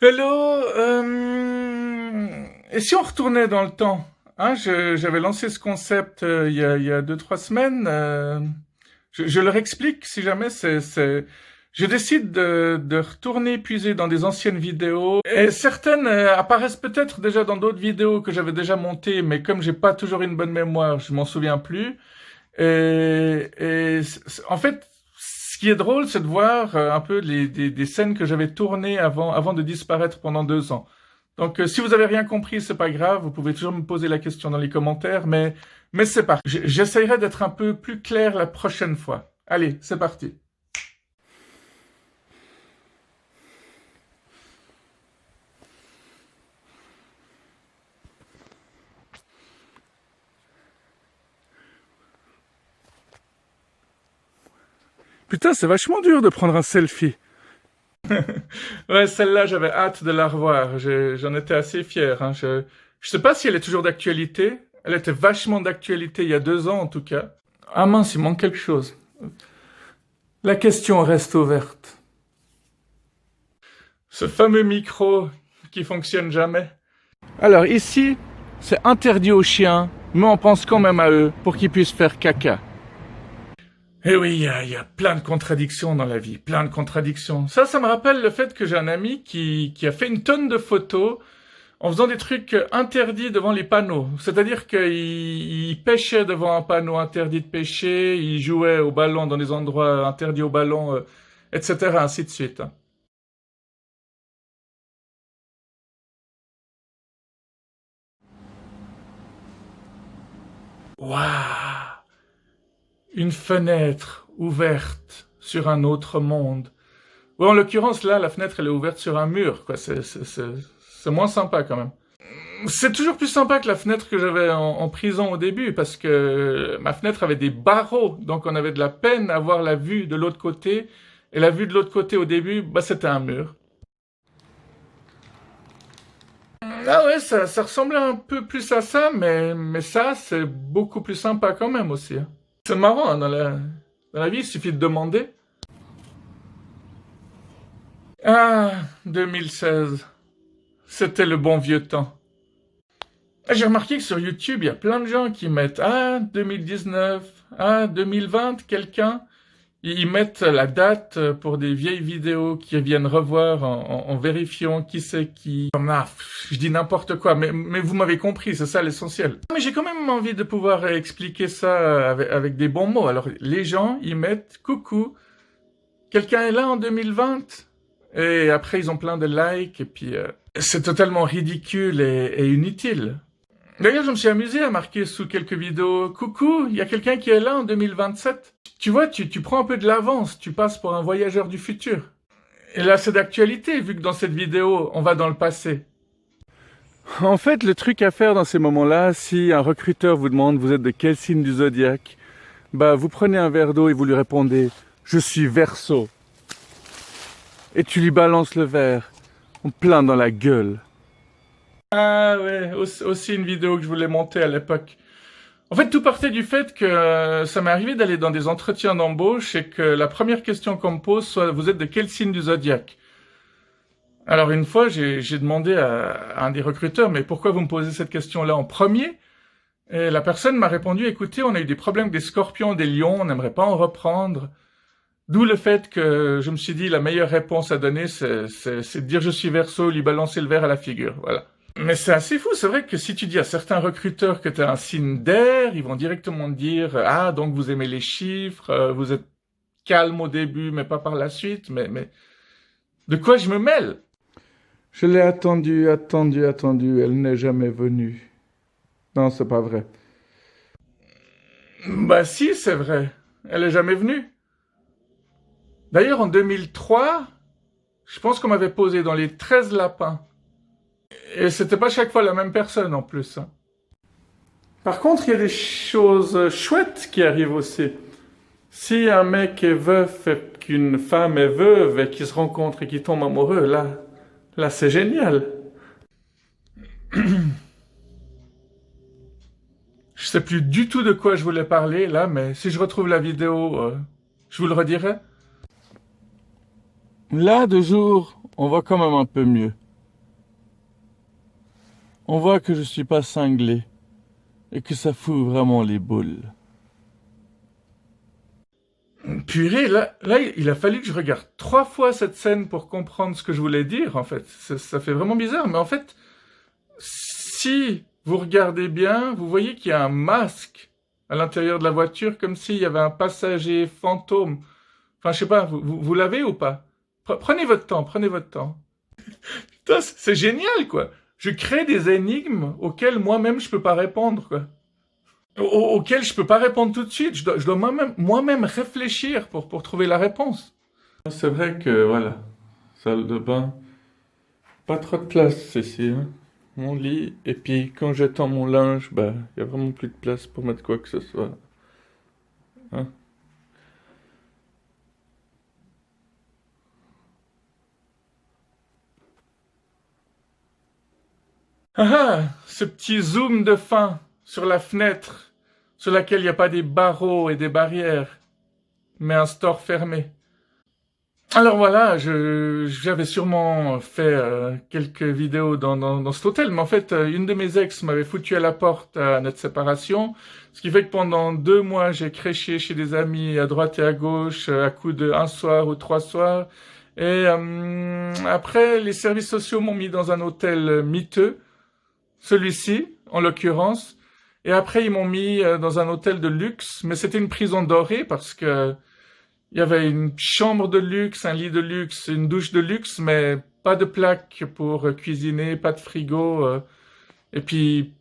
Hello, et si on retournait dans le temps? Hein, j'avais lancé ce concept il y a 2, 3 semaines. Je leur explique si jamais je décide de retourner puiser dans des anciennes vidéos. Et certaines apparaissent peut-être déjà dans d'autres vidéos que j'avais déjà montées, mais comme j'ai pas toujours une bonne mémoire, je m'en souviens plus. En fait, ce qui est drôle, c'est de voir un peu des scènes que j'avais tournées avant de disparaître pendant 2 ans. Donc, si vous avez rien compris, c'est pas grave, vous pouvez toujours me poser la question dans les commentaires, mais c'est parti. J'essayerai d'être un peu plus clair la prochaine fois. Allez, c'est parti. Putain, c'est vachement dur de prendre un selfie. Ouais, celle-là, j'avais hâte de la revoir. J'en étais assez fier. Hein. Je sais pas si elle est toujours d'actualité. Elle était vachement d'actualité il y a 2 ans, en tout cas. Ah mince, il manque quelque chose. La question reste ouverte. Ce fameux micro qui fonctionne jamais. Alors ici, c'est interdit aux chiens, mais on pense quand même à eux pour qu'ils puissent faire caca. Eh oui, il y a plein de contradictions dans la vie, plein de contradictions. Ça me rappelle le fait que j'ai un ami qui a fait une tonne de photos en faisant des trucs interdits devant les panneaux. C'est-à-dire qu'il pêchait devant un panneau interdit de pêcher, il jouait au ballon dans des endroits interdits au ballon, etc., ainsi de suite. Waouh! Une fenêtre ouverte sur un autre monde. Ouais, en l'occurrence, là, la fenêtre, elle est ouverte sur un mur, quoi. C'est moins sympa, quand même. C'est toujours plus sympa que la fenêtre que j'avais en prison au début, parce que ma fenêtre avait des barreaux, donc on avait de la peine à voir la vue de l'autre côté. Et la vue de l'autre côté au début, bah, c'était un mur. Ah ouais, ça ressemblait un peu plus à ça, mais ça, c'est beaucoup plus sympa quand même aussi. Hein. C'est marrant, hein, dans la vie, il suffit de demander. Ah, 2016. C'était le bon vieux temps. J'ai remarqué que sur YouTube, il y a plein de gens qui mettent ah 2019, ah 2020, quelqu'un. Ils mettent la date pour des vieilles vidéos qu'ils viennent revoir en vérifiant qui c'est qui. Ah, je dis n'importe quoi, mais vous m'avez compris, c'est ça l'essentiel. Mais j'ai quand même envie de pouvoir expliquer ça avec des bons mots. Alors les gens, ils mettent coucou, quelqu'un est là en 2020. Et après, ils ont plein de likes, et puis c'est totalement ridicule et inutile. D'ailleurs, je me suis amusé à marquer sous quelques vidéos coucou, il y a quelqu'un qui est là en 2027. Tu vois, tu prends un peu de l'avance, tu passes pour un voyageur du futur. Et là, c'est d'actualité, vu que dans cette vidéo, on va dans le passé. En fait, le truc à faire dans ces moments-là, si un recruteur vous demande vous êtes de quel signe du zodiaque, bah vous prenez un verre d'eau et vous lui répondez je suis Verseau. Et tu lui balances le verre en plein dans la gueule. Ah ouais, aussi une vidéo que je voulais monter à l'époque. En fait, tout partait du fait que ça m'est arrivé d'aller dans des entretiens d'embauche et que la première question qu'on me pose soit vous êtes de quel signe du zodiaque? Alors une fois, j'ai demandé à un des recruteurs mais pourquoi vous me posez cette question-là en premier? Et la personne m'a répondu écoutez, on a eu des problèmes avec des scorpions, des lions, on n'aimerait pas en reprendre. D'où le fait que je me suis dit la meilleure réponse à donner, c'est de dire je suis Verseau, lui balancer le verre à la figure, voilà. Mais c'est assez fou, c'est vrai que si tu dis à certains recruteurs que tu as un signe d'air, ils vont directement te dire ah donc vous aimez les chiffres, vous êtes calme au début mais pas par la suite, mais de quoi je me mêle? Je l'ai attendue, elle n'est jamais venue. Non, c'est pas vrai. Bah si, c'est vrai, elle est jamais venue. D'ailleurs en 2003, je pense qu'on m'avait posé dans les 13 lapins. Et c'était pas chaque fois la même personne en plus. Hein. Par contre, il y a des choses chouettes qui arrivent aussi. Si un mec est veuf et qu'une femme est veuve et qu'ils se rencontrent et qu'ils tombent amoureux, là c'est génial. Je sais plus du tout de quoi je voulais parler là, mais si je retrouve la vidéo, je vous le redirai. Là, de jour, on va quand même un peu mieux. On voit que je suis pas cinglé et que ça fout vraiment les boules. Purée, là, il a fallu que je regarde 3 fois cette scène pour comprendre ce que je voulais dire, en fait. Ça fait vraiment bizarre, mais en fait, si vous regardez bien, vous voyez qu'il y a un masque à l'intérieur de la voiture, comme s'il y avait un passager fantôme. Enfin, je sais pas, vous l'avez ou pas? Prenez votre temps, prenez votre temps. Putain, c'est génial, quoi. Je crée des énigmes auxquelles moi-même je peux pas répondre, quoi. Auxquelles je peux pas répondre tout de suite. Je dois moi-même réfléchir pour trouver la réponse. C'est vrai que, voilà, salle de bain, pas trop de place ici, hein. Mon lit, et puis quand j'étends mon linge, bah, il y a vraiment plus de place pour mettre quoi que ce soit, hein. Ah ah, ce petit zoom de fin sur la fenêtre, sur laquelle il n'y a pas des barreaux et des barrières, mais un store fermé. Alors voilà, j'avais sûrement fait quelques vidéos dans cet hôtel, mais en fait, une de mes ex m'avait foutu à la porte à notre séparation, ce qui fait que pendant 2 mois, j'ai créché chez des amis à droite et à gauche, à coup de un soir ou 3 soirs. Et après, les services sociaux m'ont mis dans un hôtel miteux, celui-ci, en l'occurrence. Et après, ils m'ont mis dans un hôtel de luxe, mais c'était une prison dorée parce que il y avait une chambre de luxe, un lit de luxe, une douche de luxe, mais pas de plaque pour cuisiner, pas de frigo. Et puis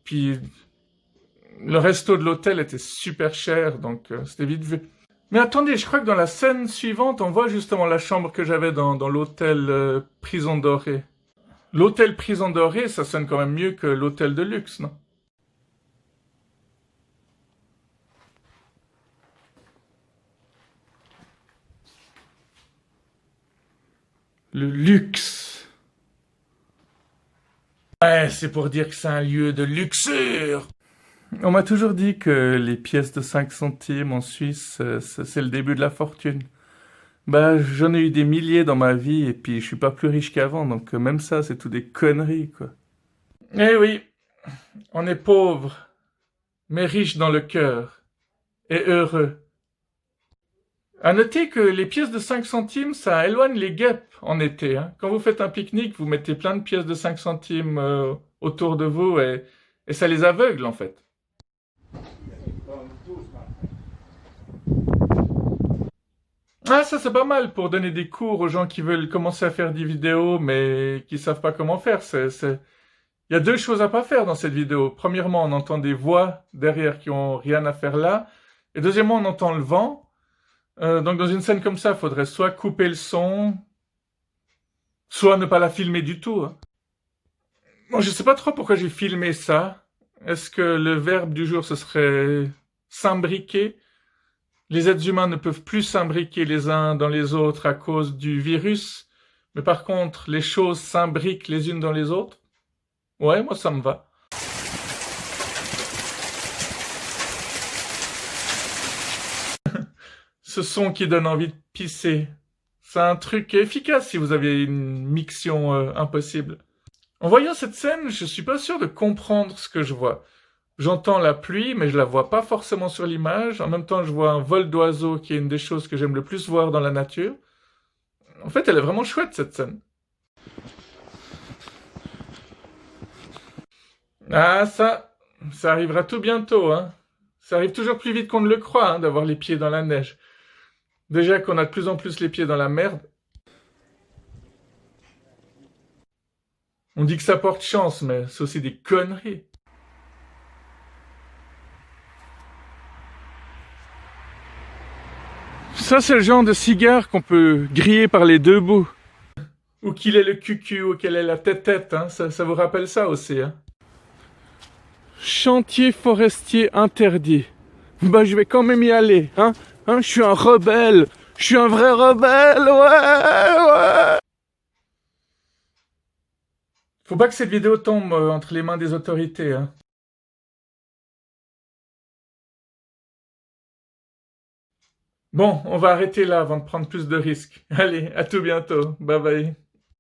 le resto de l'hôtel était super cher, donc c'était vite vu. Mais attendez, je crois que dans la scène suivante, on voit justement la chambre que j'avais dans l'hôtel Prison Dorée. L'hôtel Prison Dorée, ça sonne quand même mieux que l'hôtel de luxe, non? Le luxe. Ouais, c'est pour dire que c'est un lieu de luxure. On m'a toujours dit que les pièces de 5 centimes en Suisse, c'est le début de la fortune. Bah, j'en ai eu des milliers dans ma vie et puis je suis pas plus riche qu'avant, donc même ça, c'est tout des conneries, quoi. Eh oui, on est pauvre, mais riche dans le cœur, et heureux. À noter que les pièces de 5 centimes, ça éloigne les guêpes en été, hein. Quand vous faites un pique-nique, vous mettez plein de pièces de 5 centimes autour de vous et ça les aveugle, en fait. Ah, ça c'est pas mal pour donner des cours aux gens qui veulent commencer à faire des vidéos mais qui savent pas comment faire. Il y a 2 choses à pas faire dans cette vidéo. Premièrement, on entend des voix derrière qui ont rien à faire là. Et deuxièmement, on entend le vent. Donc dans une scène comme ça, il faudrait soit couper le son, soit ne pas la filmer du tout, hein. Bon, je sais pas trop pourquoi j'ai filmé ça. Est-ce que le verbe du jour ce serait s'imbriquer? Les êtres humains ne peuvent plus s'imbriquer les uns dans les autres à cause du virus, mais par contre, les choses s'imbriquent les unes dans les autres. Ouais, moi ça me va. Ce son qui donne envie de pisser. C'est un truc efficace si vous avez une miction impossible. En voyant cette scène, je suis pas sûr de comprendre ce que je vois. J'entends la pluie, mais je la vois pas forcément sur l'image. En même temps, je vois un vol d'oiseaux qui est une des choses que j'aime le plus voir dans la nature. En fait, elle est vraiment chouette, cette scène. Ah, ça arrivera tout bientôt, hein. Ça arrive toujours plus vite qu'on ne le croit, hein, d'avoir les pieds dans la neige. Déjà qu'on a de plus en plus les pieds dans la merde. On dit que ça porte chance, mais c'est aussi des conneries. Ça, c'est le genre de cigare qu'on peut griller par les 2 bouts. Ou qu'il est le cucu, ou qu'elle est la tête-tête, hein. Ça vous rappelle ça aussi, hein. Chantier forestier interdit. Bah, je vais quand même y aller, hein. Je suis un rebelle. Je suis un vrai rebelle, ouais. Faut pas que cette vidéo tombe entre les mains des autorités, hein. Bon, on va arrêter là avant de prendre plus de risques. Allez, à tout bientôt. Bye bye.